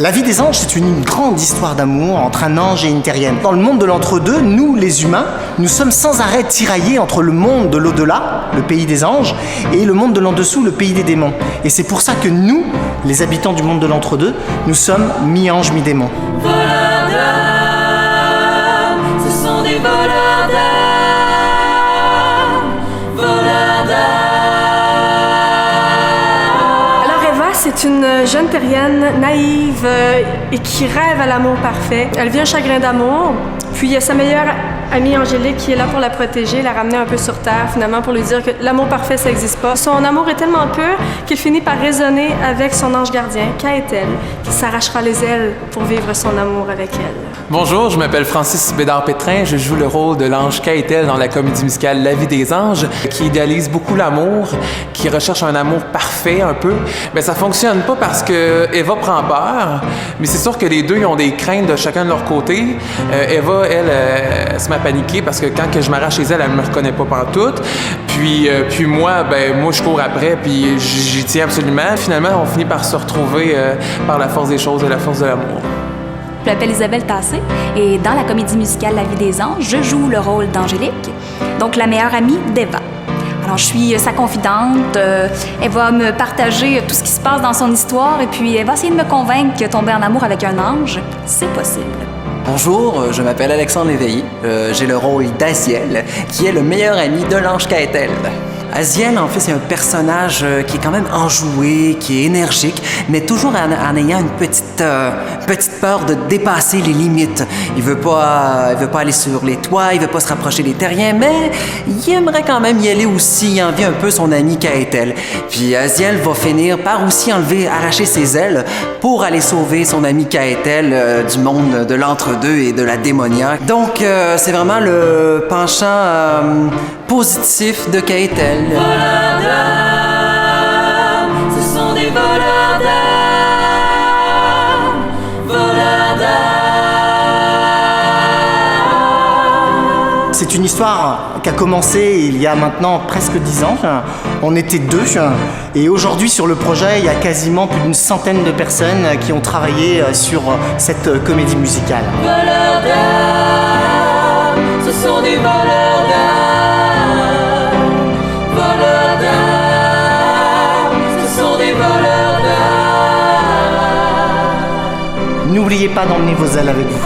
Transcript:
La vie des anges, c'est une grande histoire d'amour entre un ange et une terrienne. Dans le monde de l'entre-deux, nous, les humains, nous sommes sans arrêt tiraillés entre le monde de l'au-delà, le pays des anges, et le monde de l'en-dessous, le pays des démons. Et c'est pour ça que nous, les habitants du monde de l'entre-deux, nous sommes mi-ange, mi-démon. Voleurs d'âme, ce sont des voleurs d'âme, voleurs d'âme. Alors Eva, c'est une jeune terrienne naïve et qui rêve à l'amour parfait. Elle vit un chagrin d'amour, puis il y a sa meilleure amie Angélique qui est là pour la protéger, la ramener un peu sur terre finalement pour lui dire que l'amour parfait ça n'existe pas. Son amour est tellement pur qu'il finit par raisonner avec son ange gardien, Kaetel, qui s'arrachera les ailes pour vivre son amour avec elle. Bonjour, je m'appelle Francis Bédard-Pétrin, je joue le rôle de l'ange Kaetel dans la comédie musicale La vie des anges, qui idéalise beaucoup l'amour, qui recherche un amour parfait un peu. Mais ça fonctionne pas parce que Eva prend peur, mais c'est sûr que les deux ils ont des craintes de chacun de leur côté. Eva, elle se met à paniquer parce que quand que je m'arrache chez elle, elle me reconnaît pas pantoute. Puis moi, moi je cours après, puis j'y tiens absolument. Finalement, on finit par se retrouver par la force des choses et la force de l'amour. Je m'appelle Isabelle Tassé et dans la comédie musicale La vie des anges, je joue le rôle d'Angélique, donc la meilleure amie d'Eva. Alors, je suis sa confidente, elle va me partager tout ce qui se passe dans son histoire et puis elle va essayer de me convaincre que tomber en amour avec un ange, c'est possible. Bonjour, je m'appelle Alexandre Léveillé. J'ai le rôle d'Aziel, qui est le meilleur ami de l'ange Kaetel. Aziel, en fait, c'est un personnage qui est quand même enjoué, qui est énergique, mais toujours en ayant une petite peur de dépasser les limites. Il veut pas aller sur les toits, il veut pas se rapprocher des terriens, mais il aimerait quand même y aller aussi, il envie un peu son ami Kaetel. Puis Aziel va finir par aussi arracher ses ailes pour aller sauver son ami Kaetel du monde de l'entre-deux et de la démoniaque. Donc, c'est vraiment le penchant positif de Kaetel. Voleurs d'âme, ce sont des voleurs d'âme, voleurs d'âme. C'est une histoire qui a commencé il y a maintenant presque 10 ans. On était 2 et aujourd'hui sur le projet, il y a quasiment plus d'une centaine de personnes qui ont travaillé sur cette comédie musicale. Voleurs d'âme, ce sont des voleurs d'âme. N'oubliez pas d'emmener vos ailes avec vous.